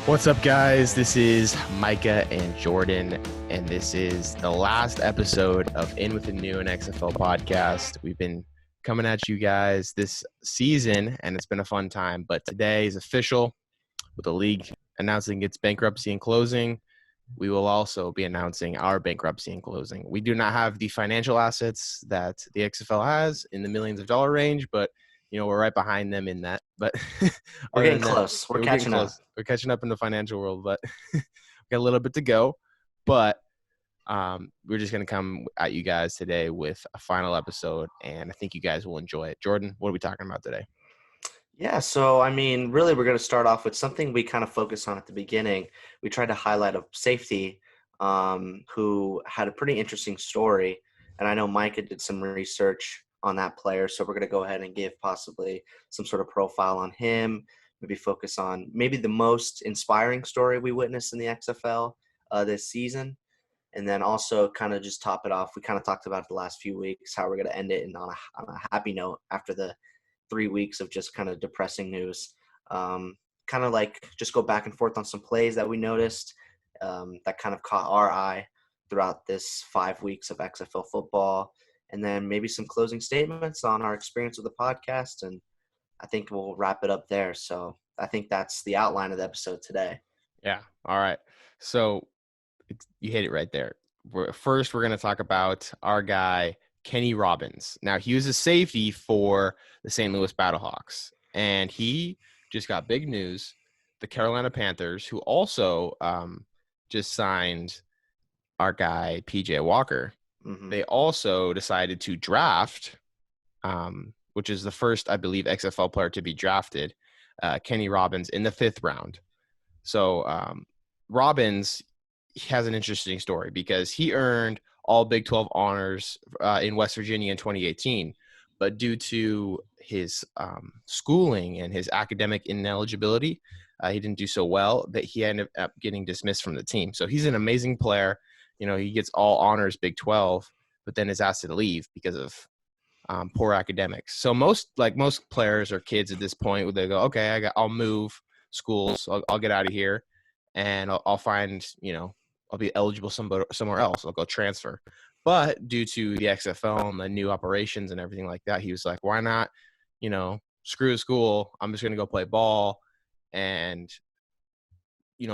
What's up, guys? This is Micah and Jordan, and this is the last episode of In with the New and XFL podcast. We've been coming at you guys this season, and it's been a fun time. But today is official with the league announcing its bankruptcy and closing. We will also be announcing our bankruptcy and closing. We do not have the financial assets that the XFL has in the millions of dollar range, but we're right behind them in that. But We're other getting than that, close. We're getting catching up. close. We're catching up in the financial world, but we got a little bit to go. But we're just going to come at you guys today with a final episode, and I think you guys will enjoy it. Jordan, what are we talking about today? Yeah, so really we're going to start off with something we kind of focused on at the beginning. We tried to highlight a safety who had a pretty interesting story, and I know Micah did some research on that player, so we're going to go ahead and give possibly some sort of profile on him, maybe focus on maybe the most inspiring story we witnessed in the XFL this season, and then also kind of just top it off. We kind of talked about it the last few weeks, how we're going to end it and on a happy note after the 3 weeks of just kind of depressing news. Kind of like just go back and forth on some plays that we noticed that kind of caught our eye throughout this 5 weeks of XFL football. And then maybe some closing statements on our experience with the podcast. And I think we'll wrap it up there. So I think that's the outline of the episode today. Yeah. All right. So you hit it right there. First, we're going to talk about our guy, Kenny Robbins. Now, he was a safety for the St. Louis Battlehawks, and he just got big news. The Carolina Panthers, who also just signed our guy, PJ Walker, they also decided to draft, which is the first, I believe, XFL player to be drafted, Kenny Robbins in the 5th round. So Robbins has an interesting story because he earned all Big 12 honors in West Virginia in 2018, but due to his schooling and his academic ineligibility, he didn't do so well that he ended up getting dismissed from the team. So he's an amazing player. He gets all honors Big 12, but then is asked to leave because of poor academics. So most players or kids at this point, they go, okay, I'll move schools. I'll get out of here, and I'll find, I'll be eligible somewhere else. I'll go transfer. But due to the XFL and the new operations and everything like that, he was like, why not, screw school. I'm just going to go play ball and,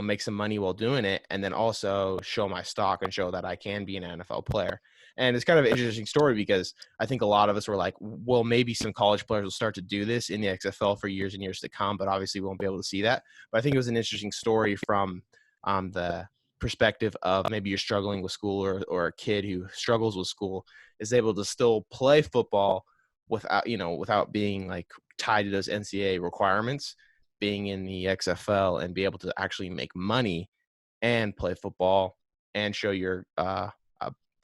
make some money while doing it, and then also show my stock and show that I can be an NFL player. And it's kind of an interesting story because I think a lot of us were like, well, maybe some college players will start to do this in the XFL for years and years to come, but obviously we won't be able to see that. But I think it was an interesting story from the perspective of maybe you're struggling with school, or a kid who struggles with school is able to still play football without being like tied to those NCAA requirements, being in the XFL and be able to actually make money and play football and show your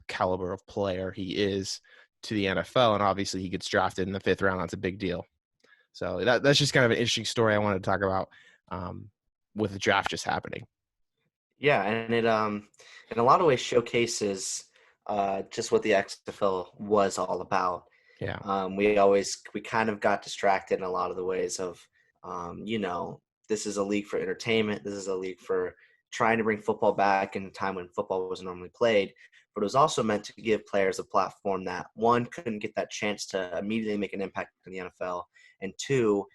caliber of player he is to the NFL. And obviously he gets drafted in the 5th round. That's a big deal. So that's just kind of an interesting story I wanted to talk about with the draft just happening. Yeah, and it in a lot of ways showcases just what the XFL was all about. Yeah. We kind of got distracted in a lot of the ways of, this is a league for entertainment. This is a league for trying to bring football back in a time when football was normally played. But it was also meant to give players a platform that, one, couldn't get that chance to immediately make an impact in the NFL, and two,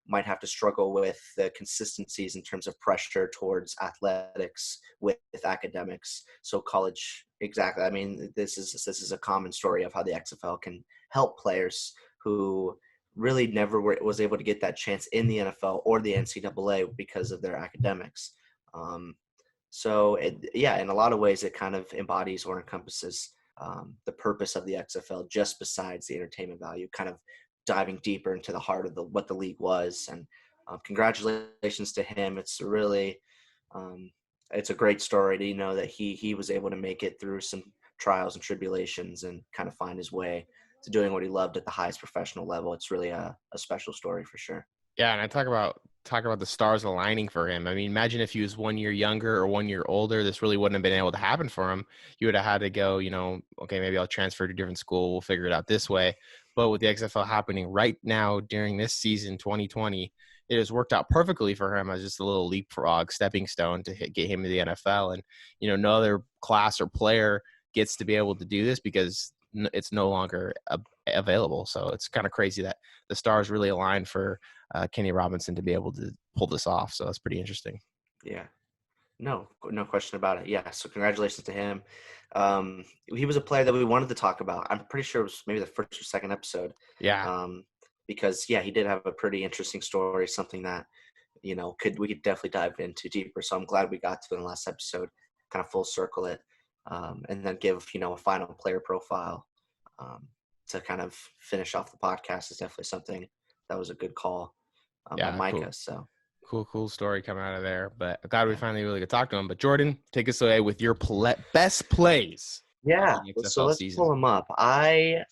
might have to struggle with the consistencies in terms of pressure towards athletics with academics. So college, exactly. I mean, this is a common story of how the XFL can help players who really never was able to get that chance in the NFL or the NCAA because of their academics. In a lot of ways, it kind of embodies or encompasses the purpose of the XFL, just besides the entertainment value, kind of diving deeper into the heart of what the league was. And congratulations to him. It's really, it's a great story to know that he was able to make it through some trials and tribulations and kind of find his way to doing what he loved at the highest professional level. It's really a special story for sure. Yeah, and I talk about the stars aligning for him. I mean, imagine if he was 1 year younger or 1 year older, this really wouldn't have been able to happen for him. He would have had to go, okay, maybe I'll transfer to a different school. We'll figure it out this way. But with the XFL happening right now during this season, 2020, it has worked out perfectly for him as just a little leapfrog stepping stone to get him to the NFL. And, no other class or player gets to be able to do this because it's no longer available. So it's kind of crazy that the stars really aligned for Kenny Robinson to be able to pull this off. So that's pretty interesting. Yeah. No question about it. Yeah, so congratulations to him. He was a player that we wanted to talk about. I'm pretty sure it was maybe the first or second episode. Yeah. Because he did have a pretty interesting story, something that we could definitely dive into deeper. So I'm glad we got to in the last episode, kind of full circle it, and then give a final player profile to kind of finish off the podcast is definitely something that was a good call by Yeah. Micah. Cool. So. Cool story coming out of there. But I'm glad we Yeah. finally really could talk to him. But Jordan, take us away with your best plays of Yeah, the so XFL let's pull season. them up. I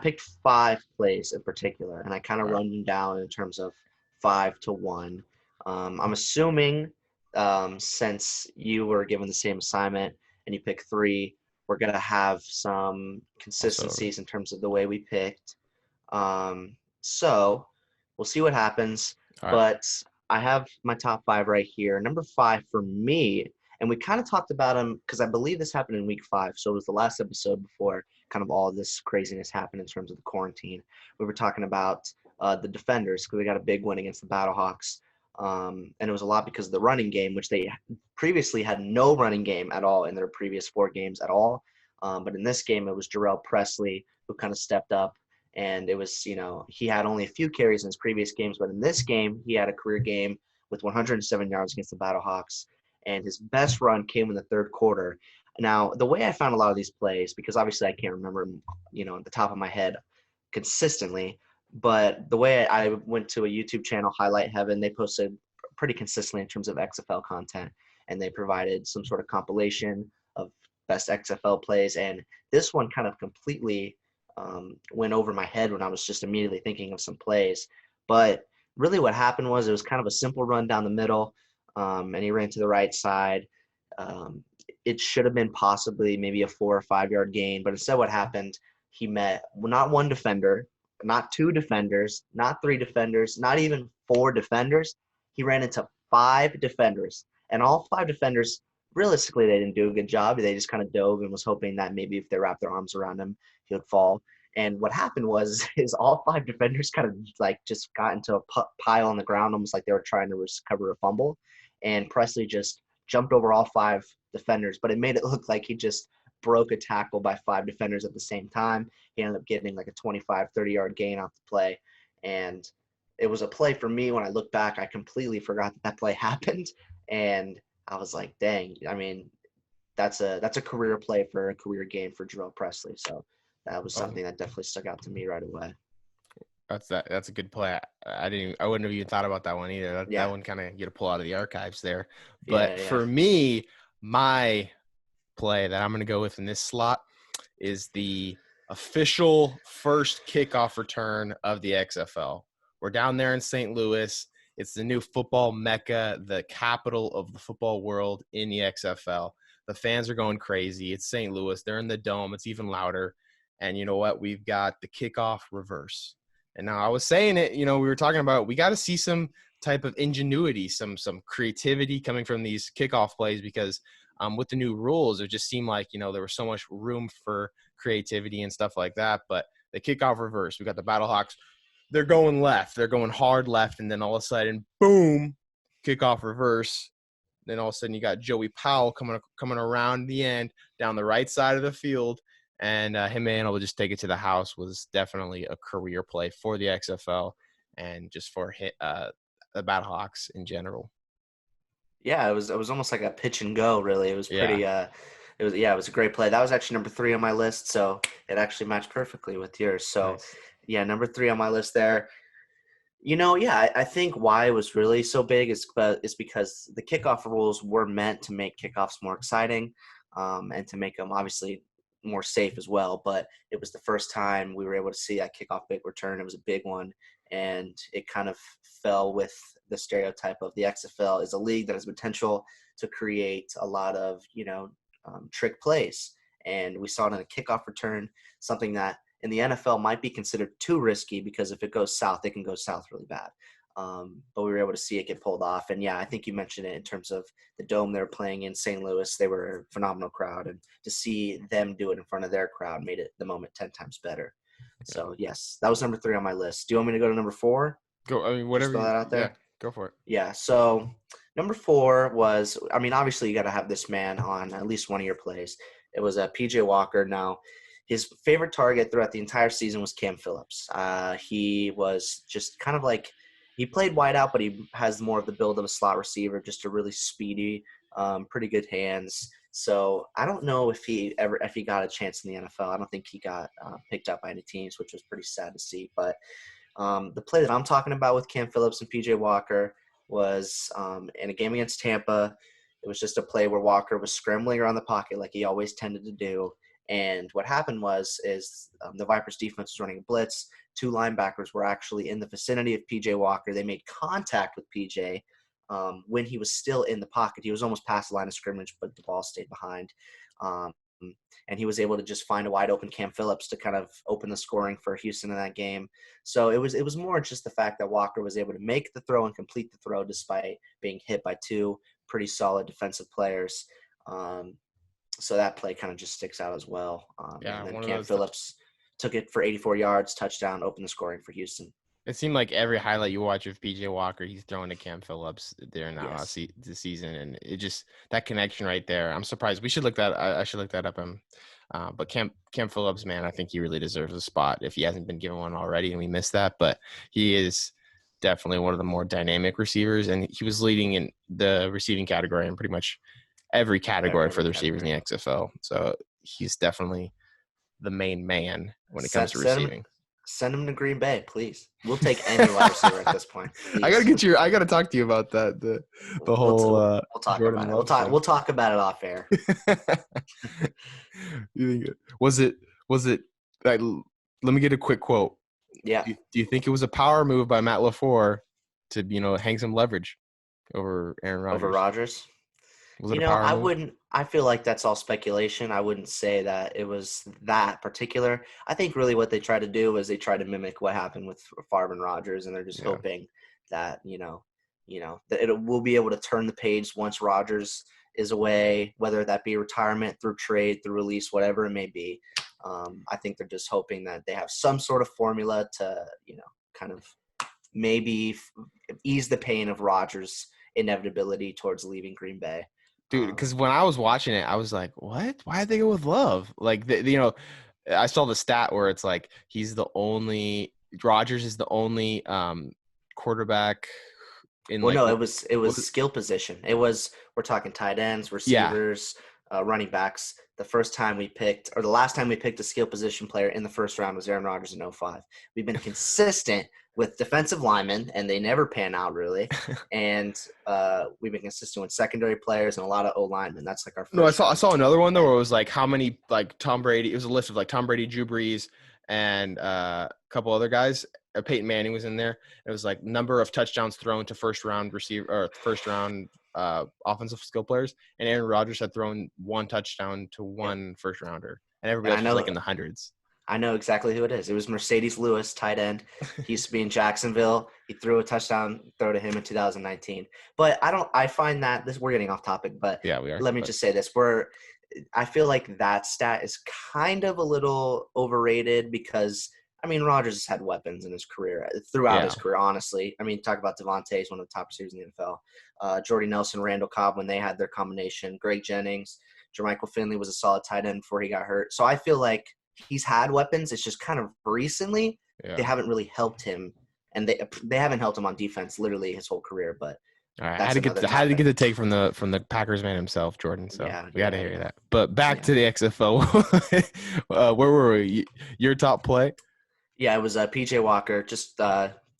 picked 5 plays in particular, and I kind of All right. run them down in terms of 5 to 1. I'm assuming since you were given the same assignment and you picked 3, we're gonna have some Also, consistencies in terms of the way we picked. So we'll see what happens. all right. But I have my top 5 right here. Number 5 for me, and we kind of talked about him because I believe this happened in week 5. So it was the last episode before kind of all this craziness happened in terms of the quarantine. We were talking about the defenders because we got a big win against the Battlehawks. And it was a lot because of the running game, which they previously had no running game at all in their previous 4 games at all. But in this game, it was Jarrell Presley who kind of stepped up. And it was, he had only a few carries in his previous games, but in this game, he had a career game with 107 yards against the Battlehawks. And his best run came in the third quarter. Now, the way I found a lot of these plays, because obviously I can't remember them, at the top of my head consistently, but the way I went to a YouTube channel, Highlight Heaven, they posted pretty consistently in terms of XFL content, and they provided some sort of compilation of best XFL plays. And this one kind of completely went over my head when I was just immediately thinking of some plays. But really what happened was it was kind of a simple run down the middle, and he ran to the right side. It should have been possibly maybe a 4 or 5 yard gain, but instead what happened, he met not one defender, not 2 defenders, not 3 defenders, not even 4 defenders. He ran into 5 defenders, and all 5 defenders, realistically, they didn't do a good job. They just kind of dove and was hoping that maybe if they wrapped their arms around him, he would fall. And what happened was is all 5 defenders kind of like just got into a pile on the ground, almost like they were trying to recover a fumble. And Presley just jumped over all 5 defenders, but it made it look like he just broke a tackle by 5 defenders at the same time. He ended up getting like a 25, 30-yard gain off the play. And it was a play for me. When I look back, I completely forgot that play happened. And I was like, dang, I mean, that's a career play for a career game for Jarrell Presley. So that was Oh, something that definitely stuck out to me right away. that's a good play. I wouldn't have even thought about that one either. That Yeah. one kind of get a pull out of the archives there. Yeah. But Yeah. for me, my play that I'm going to go with in this slot is the official first kickoff return of the XFL. We're down there in St. Louis. It's the new football mecca, the capital of the football world in the XFL. The fans are going crazy. It's St. Louis. They're in the dome. It's even louder. And you know what? We've got the kickoff reverse. And now I was saying it, we were talking about we got to see some type of ingenuity, some creativity coming from these kickoff plays because with the new rules, it just seemed like, there was so much room for creativity and stuff like that. But the kickoff reverse, we got the Battlehawks. They're going left. They're going hard left. And then all of a sudden, boom, kickoff reverse. Then all of a sudden you got Joey Powell coming around the end down the right side of the field. And him being able to just take it to the house was definitely a career play for the XFL and just for the Battlehawks in general. Yeah, it was almost like a pitch and go, really. It was Yeah. pretty it was a great play. That was actually number 3 on my list, so it actually matched perfectly with yours. So Nice. yeah, number 3 on my list there. Yeah, I think why it was really so big is because the kickoff rules were meant to make kickoffs more exciting, and to make them obviously more safe as well. But it was the first time we were able to see that kickoff big return. It was a big one, and it kind of fell with the stereotype of the XFL is a league that has potential to create a lot of trick plays, and we saw it in a kickoff return, something that in the NFL might be considered too risky because if it goes south, it can go south really bad. but we were able to see it get pulled off. And yeah, I think you mentioned it in terms of the dome they were playing in St. Louis. They were a phenomenal crowd, and to see them do it in front of their crowd made it the moment 10 times better. Yeah. So yes, that was number 3 on my list. Do you want me to go to number 4? Go. I mean, Just whatever throw you. that out Yeah. there. Go for it. Yeah. So number 4 was, I mean, obviously you got to have this man on at least one of your plays. It was a PJ Walker. Now, his favorite target throughout the entire season was Cam Phillips. He was just kind of like, he played wide out, but he has more of the build of a slot receiver, just a really speedy, pretty good hands. So I don't know if he got a chance in the NFL. I don't think he got picked up by any teams, which was pretty sad to see. But the play that I'm talking about with Cam Phillips and PJ Walker was in a game against Tampa. It was just a play where Walker was scrambling around the pocket like he always tended to do. And what happened is the Vipers defense was running a blitz. 2 linebackers were actually in the vicinity of PJ Walker. They made contact with PJ when he was still in the pocket. He was almost past the line of scrimmage, but the ball stayed behind. Um, and he was able to just find a wide open Cam Phillips to kind of open the scoring for Houston in that game. So it was more just the fact that Walker was able to make the throw and complete the throw despite being hit by 2 pretty solid defensive players. So that play kind of just sticks out as well. Yeah, And then one of Cam those. Phillips took it for 84 yards, touchdown, opened the scoring for Houston. It seemed like every highlight you watch of PJ Walker, he's throwing to Cam Phillips during that Yes. the season, and it just that connection right there. I'm surprised. We should look that. I should look that up. But Cam Phillips, man, I think he really deserves a spot if he hasn't been given one already, and we missed that. But he is definitely one of the more dynamic receivers, and he was leading in the receiving category in pretty much every category for the receivers in the XFL. So he's definitely the main man when it comes to receiving. Send him to Green Bay, please. We'll take any wide receiver at this point. Please. I gotta talk to you about that. The whole we'll talk Jordan about it. Love We'll talk about it off air. You think was it like, let me get a quick quote. Yeah. Do you think it was a power move by Matt LaFleur to hang some leverage over Aaron Rodgers? Over Rodgers? Was it a power move? I feel like that's all speculation. I wouldn't say that it was that particular. I think really what they tried to do is they tried to mimic what happened with Favre and Rodgers, and they're just hoping that, that we'll be able to turn the page once Rodgers is away, whether that be retirement, through trade, through release, whatever it may be. I think they're just hoping that they have some sort of formula to, kind of maybe ease the pain of Rodgers' inevitability towards leaving Green Bay. Dude, because when I was watching it, I was like, "What? Why did they go with Love?" Like, I saw the stat where it's like Rodgers is the only quarterback in. Well, like. no, it was skill position. We're talking tight ends, receivers, running backs. The last time we picked a skill position player in the first round was Aaron Rodgers in 2005. We've been consistent with defensive linemen, and they never pan out really. And we've been consistent with secondary players and a lot of O linemen. That's like our first. No, I saw another one though where it was like how many like Tom Brady. It was a list of like Tom Brady, Drew Brees, and a couple other guys. Peyton Manning was in there. It was like number of touchdowns thrown to first round offensive skill players, and Aaron Rodgers had thrown 1 touchdown to one first rounder, and everybody else was like in the hundreds. I know exactly who it is. It was Mercedes Lewis, tight end. He used to be in Jacksonville. He threw a touchdown throw to him in 2019. But I find that we're getting off topic, but yeah, we are. Let me just say this. I feel like that stat is kind of a little overrated because, I mean, Rodgers has had weapons in his career, throughout his career, honestly. I mean, talk about Devontae, he's one of the top receivers in the NFL. Jordy Nelson, Randall Cobb, when they had their combination. Greg Jennings, Jermichael Finley was a solid tight end before he got hurt. So I feel like he's had weapons. It's just kind of recently they haven't really helped him, and they haven't helped him on defense literally his whole career. But all right, I had to get the take from the Packers man himself, Jordan. So we got to hear that. But back to the XFL. Where were we? Your top play? Yeah, it was PJ Walker. Just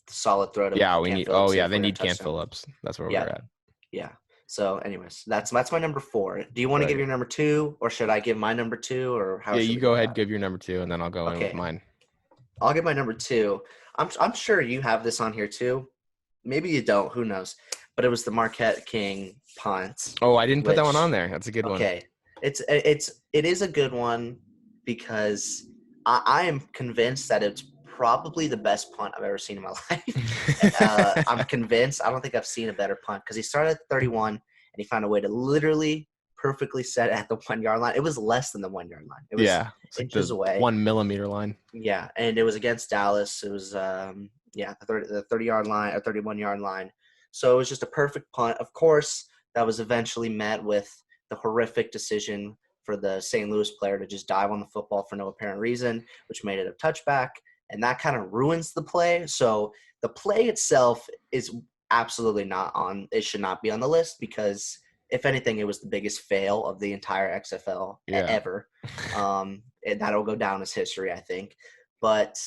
solid throw to. Yeah, we need. Oh yeah, they need Cam Phillips. That's where we're at. Yeah. So, anyways, that's my number 4. Do you want to give your number 2, or should I give my number 2, or how? Yeah, you go ahead, give your number 2, and then I'll go in with mine. I'll give my number 2. I'm sure you have this on here too. Maybe you don't. Who knows? But it was the Marquette King punt. Oh, I didn't put that one on there. That's a good one. Okay, it is a good one because I am convinced that it's probably the best punt I've ever seen in my life. I'm convinced. I don't think I've seen a better punt because he started at 31 and he found a way to literally perfectly set at the 1 yard line. It was less than the 1 yard line. It was Yeah, it's like inches the away. 1 millimeter line. Yeah, and it was against Dallas. It was the 30 yard line or 31 yard line. So it was just a perfect punt. Of course, that was eventually met with the horrific decision for the St. Louis player to just dive on the football for no apparent reason, which made it a touchback, and that kind of ruins the play. So the play itself is absolutely not on. It should not be on the list because if anything, it was the biggest fail of the entire XFL Yeah. ever. That'll go down as history, I think. But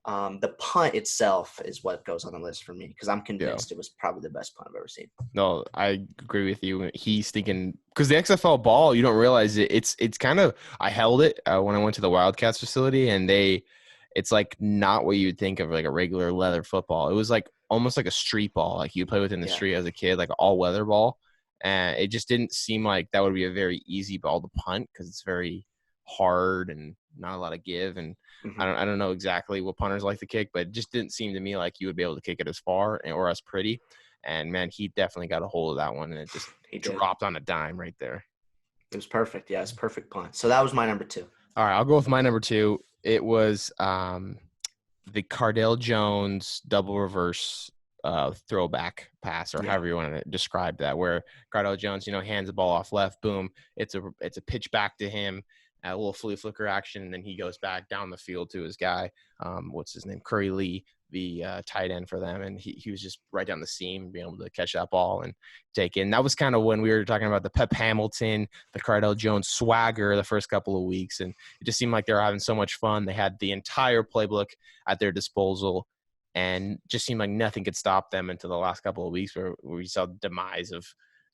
the punt itself is what goes on the list for me because I'm Yeah. convinced it was probably the best punt I've ever seen. No, I agree with you. He's thinking because the XFL ball, you don't realize it. It's kind of. I held it when I went to the Wildcats facility, and it's like not what you'd think of like a regular leather football. It was like almost like a street ball, like you play with in the street as a kid, like an all weather ball. And it just didn't seem like that would be a very easy ball to punt because it's very hard and not a lot of give. And Mm-hmm. I don't know exactly what punters like to kick, but it just didn't seem to me like you would be able to kick it as far or as pretty. And man, he definitely got a hold of that one, and it just He did. dropped on a dime right there. It was perfect. Yeah, it's perfect punt. So that was my number 2. All right, I'll go with my number 2. It was the Cardale Jones double reverse throwback pass, or however you want to describe that, where Cardale Jones, hands the ball off left, boom, it's a pitch back to him, a little flea flicker action, and then he goes back down the field to his guy, what's his name, Curry Lee, the tight end for them, and he was just right down the seam, being able to catch that ball and take it. And that was kind of when we were talking about the Pep Hamilton, the Cardale Jones swagger the first couple of weeks, and it just seemed like they were having so much fun. They had the entire playbook at their disposal, and just seemed like nothing could stop them until the last couple of weeks where we saw the demise of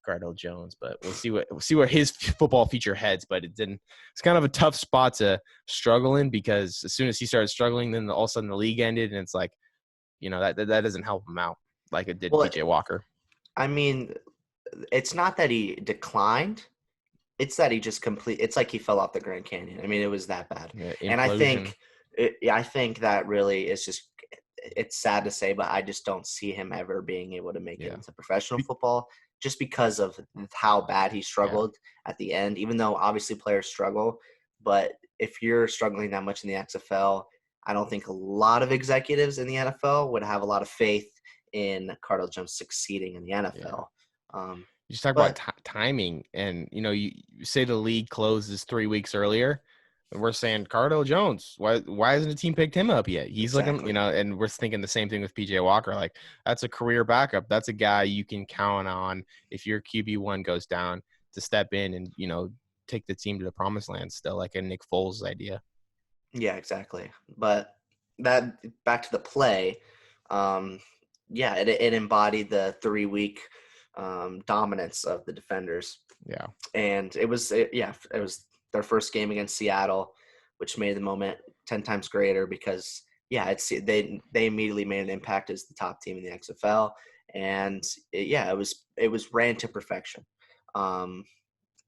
Cardale Jones. But we'll see where his football future heads. But it didn't. It's kind of a tough spot to struggle in because as soon as he started struggling, then all of a sudden the league ended, and it's like, that doesn't help him out like it did PJ Walker. I mean, it's not that he declined. It's that he just it's like he fell off the Grand Canyon. I mean, it was that bad. Yeah, and I think that really is just, it's sad to say, but I just don't see him ever being able to make it into professional football just because of how bad he struggled at the end, even though obviously players struggle. But if you're struggling that much in the XFL, I don't think a lot of executives in the NFL would have a lot of faith in Cardale Jones succeeding in the NFL. You just talk about timing, and you say the league closes 3 weeks earlier, and we're saying Cardale Jones. Why hasn't the team picked him up yet? He's looking, and we're thinking the same thing with PJ Walker. Like, that's a career backup. That's a guy you can count on if your QB1 goes down to step in and take the team to the promised land. Still, like a Nick Foles idea. Yeah, exactly. But that back to the play, it embodied the 3-week dominance of the defenders. Yeah, and it was their first game against Seattle, which made the moment 10 times greater because they immediately made an impact as the top team in the XFL, and it was ran to perfection.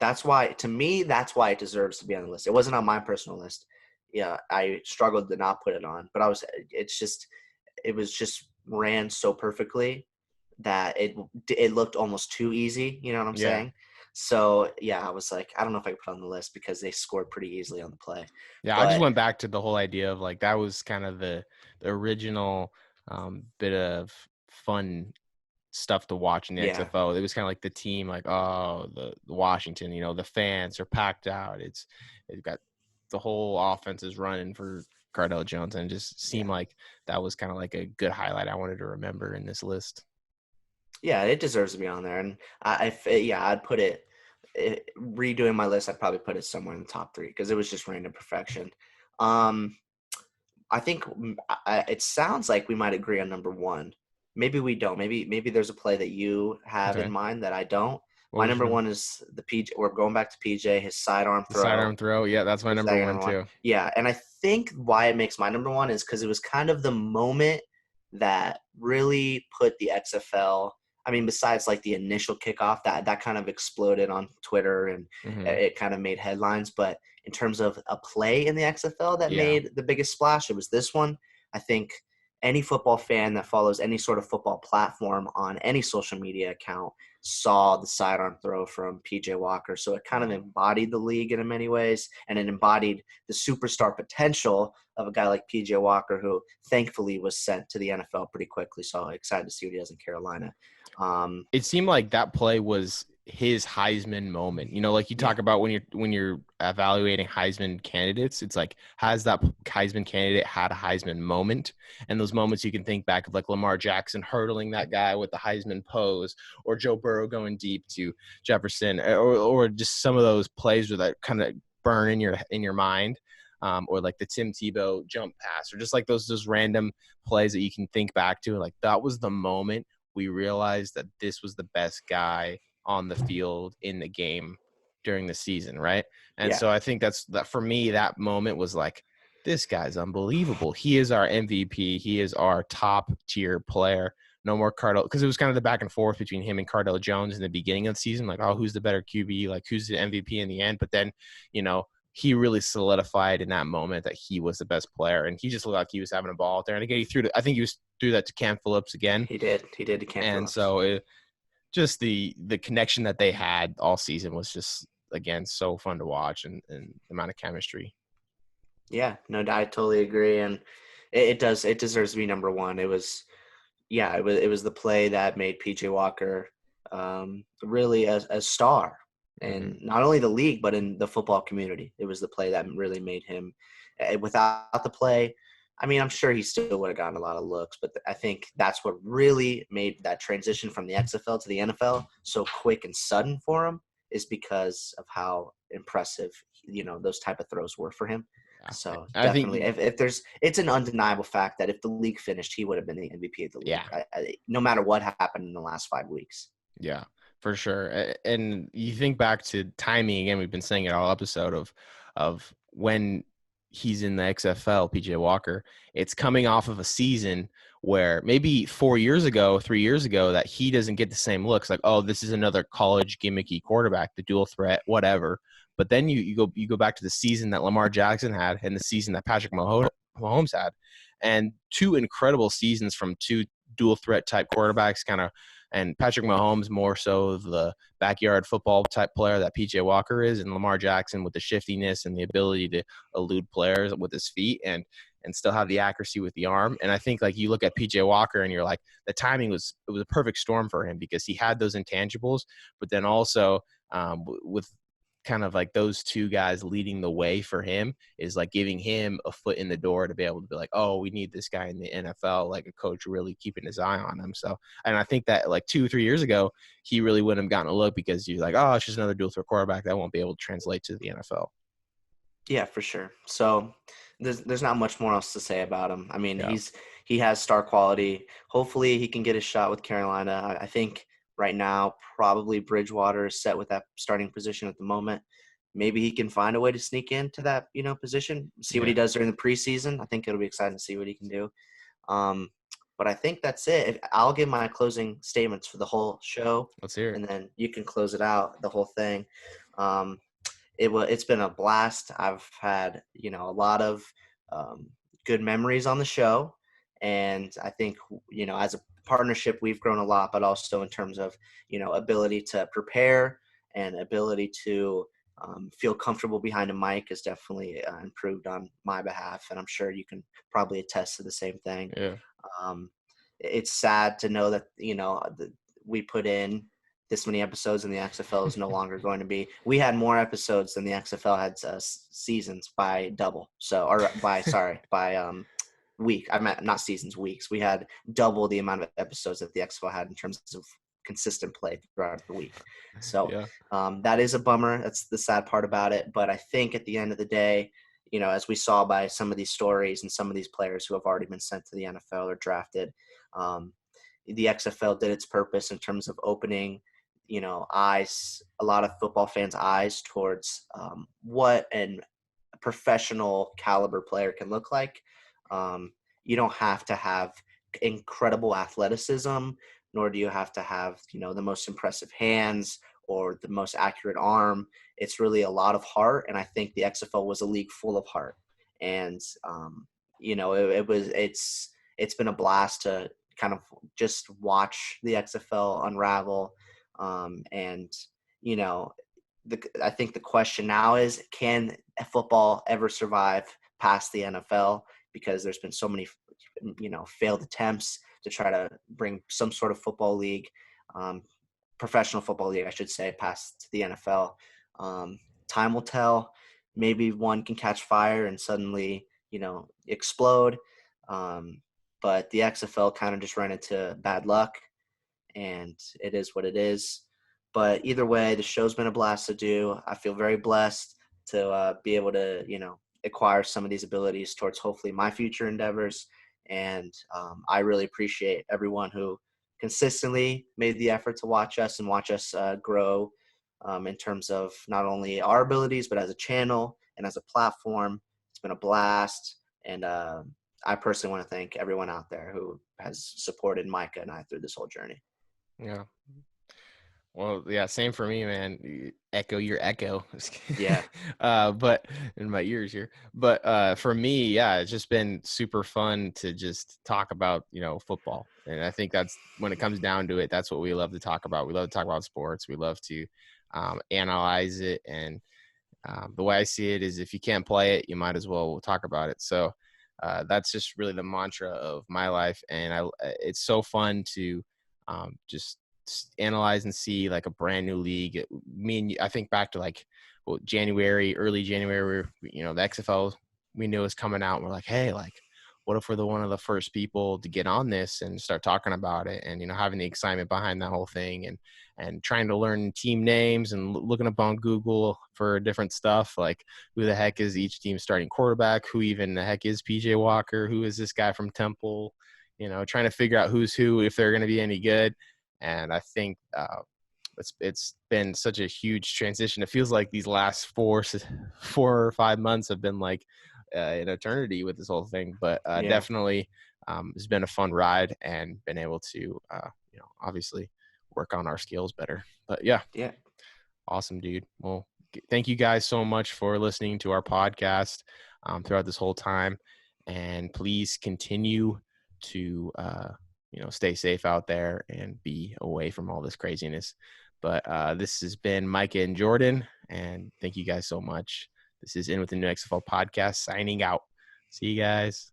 That's why it deserves to be on the list. It wasn't on my personal list. Yeah, I struggled to not put it on, but it was just ran so perfectly that it looked almost too easy. You know what I'm saying? So, I was like, I don't know if I could put it on the list because they scored pretty easily on the play. Yeah, I just went back to the whole idea of like that was kind of the original bit of fun stuff to watch in the XFL. It was kind of like the team, like, the Washington, the fans are packed out. It's got the whole offense is running for Cardale Jones, and it just seemed like that was kind of like a good highlight I wanted to remember in this list. Yeah, it deserves to be on there, and I'd put it. Redoing my list, I'd probably put it somewhere in the top 3 because it was just random perfection. I think it sounds like we might agree on number 1. Maybe we don't. Maybe there's a play that you have in mind that I don't. My number 1 is the PJ. We're going back to PJ. His sidearm throw. Sidearm throw. Yeah, that's my number 1 too. Yeah, and I think why it makes my number 1 is because it was kind of the moment that really put the XFL. I mean, besides like the initial kickoff, that kind of exploded on Twitter and it kind of made headlines. But in terms of a play in the XFL that made the biggest splash, it was this one. I think any football fan that follows any sort of football platform on any social media account saw the sidearm throw from PJ Walker. So it kind of embodied the league in many ways, and it embodied the superstar potential of a guy like PJ Walker, who thankfully was sent to the NFL pretty quickly. So excited to see what he does in Carolina. It seemed like that play was his Heisman moment. Like you Yeah, talk about when you're evaluating Heisman candidates, it's like, has that Heisman candidate had a Heisman moment? And those moments you can think back of, like Lamar Jackson hurdling that guy with the Heisman pose, or Joe Burrow going deep to Jefferson, or just some of those plays that kind of burn in your mind. Or like the Tim Tebow jump pass, or just like those random plays that you can think back to. Like, that was the moment we realized that this was the best guy on the field in the game during the season, right? And yeah, so I think that for me, that moment was like, this guy's unbelievable. He is our MVP. He is our top tier player. No more Cardell, because it was kind of the back and forth between him and Cardell Jones in the beginning of the season, like, oh, who's the better QB, like who's the MVP in the end. But then, he really solidified in that moment that he was the best player, and he just looked like he was having a ball out there. And again, I think he threw that to Cam Phillips again. he did to Cam And Phillips. so just the connection that they had all season was just, again, so fun to watch, and the amount of chemistry. Yeah, no, I totally agree, and it deserves to be number one. It was the play that made PJ Walker really a star, Mm-hmm. and not only the league but in the football community. It was the play that really made him. Without the play, I mean, I'm sure he still would have gotten a lot of looks, but I think that's what really made that transition from the XFL to the NFL so quick and sudden for him, is because of how impressive those type of throws were for him. Yeah, So I definitely, think, it's an undeniable fact that if the league finished, he would have been the MVP of the league, yeah, no matter what happened in the last 5 weeks. yeah, for sure. And you think back to timing again. We've been saying it all episode of when he's in the XFL, PJ Walker. It's coming off of a season where maybe 4 years ago, 3 years ago, that he doesn't get the same looks. Like, oh, this is another college gimmicky quarterback, the dual threat, whatever. But then you go back to the season that Lamar Jackson had and the season that Patrick Mahomes had, and two incredible seasons from two dual threat type quarterbacks, kind of. And Patrick Mahomes more so of the backyard football type player that PJ Walker is, and Lamar Jackson with the shiftiness and the ability to elude players with his feet and still have the accuracy with the arm. And I think, like, you look at PJ Walker and you're like, the timing was a perfect storm for him, because he had those intangibles, but then also with kind of like those two guys leading the way for him is like giving him a foot in the door to be able to be like, oh, we need this guy in the NFL, like a coach really keeping his eye on him. So, and I think that like 2 or 3 years ago, he really wouldn't have gotten a look, because you're like, oh, it's just another dual threat quarterback that won't be able to translate to the NFL. Yeah, for sure. So there's not much more else to say about him. I mean, Yeah. he has star quality. Hopefully, he can get a shot with Carolina. I think right now probably Bridgewater is set with that starting position at the moment. Maybe he can find a way to sneak into that position. See what he Yeah. does during the preseason. I think it'll be exciting to see what he can do. Um, but I think that's it. I'll give my closing statements for the whole show, Let's hear it. and then you can close it out, the whole thing. Um, it's been a blast. I've had a lot of um, good memories on the show, and I think as a partnership we've grown a lot, but also in terms of ability to prepare and ability to feel comfortable behind a mic has definitely improved on my behalf, and I'm sure you can probably attest to the same thing. Yeah. Um, it's sad to know that we put in this many episodes and the XFL is no longer going to be. We had more episodes than the XFL had seasons by double. So, or by sorry, by week. I meant not seasons, weeks. We had double the amount of episodes that the XFL had in terms of consistent play throughout the week. So Yeah. that is a bummer. That's the sad part about it. But I think at the end of the day, as we saw by some of these stories and some of these players who have already been sent to the NFL or drafted, um, the XFL did its purpose in terms of opening, eyes, a lot of football fans' eyes towards what a professional caliber player can look like. Um, you don't have to have incredible athleticism, nor do you have to have, the most impressive hands or the most accurate arm. It's really a lot of heart. And I think the XFL was a league full of heart. And, it's been a blast to kind of just watch the XFL unravel. And you know, I think the question now is, can football ever survive past the NFL? Because there's been so many, failed attempts to try to bring some sort of football league, um, professional football league, I should say, past the NFL. Um, Time will tell. Maybe one can catch fire and suddenly, explode. Um, but the XFL kind of just ran into bad luck, and it is what it is. But either way, the show's been a blast to do. I feel very blessed to be able to, acquire some of these abilities towards hopefully my future endeavors. And I really appreciate everyone who consistently made the effort to watch us and watch us grow in terms of not only our abilities, but as a channel and as a platform. It's been a blast. And I personally want to thank everyone out there who has supported Micah and I through this whole journey. Yeah. Well, yeah, same for me, man. Echo your echo. Yeah. But in my ears here. But for me, yeah, it's just been super fun to just talk about, football. And I think that's when it comes down to it, that's what we love to talk about. We love to talk about sports. We love to analyze it. And the way I see it is, if you can't play it, you might as well talk about it. So that's just really the mantra of my life. And it's so fun to just analyze and see like a brand new league. I think back to like early January, the XFL we knew was coming out. And we're like, hey, like, what if we're one of the first people to get on this and start talking about it, and having the excitement behind that whole thing, and trying to learn team names and looking up on Google for different stuff, like who the heck is each team starting quarterback, who even the heck is PJ Walker, who is this guy from Temple, trying to figure out who's who, if they're going to be any good. And I think it's been such a huge transition. It feels like these last 4 or 5 months have been like an eternity with this whole thing. But Yeah. definitely, it's been a fun ride, and been able to, obviously work on our skills better. But yeah, Yeah. awesome, dude. Well, thank you guys so much for listening to our podcast throughout this whole time, and please continue to stay safe out there and be away from all this craziness. But this has been Micah and Jordan, and thank you guys so much. This is In with the New XFL podcast, signing out. See you guys.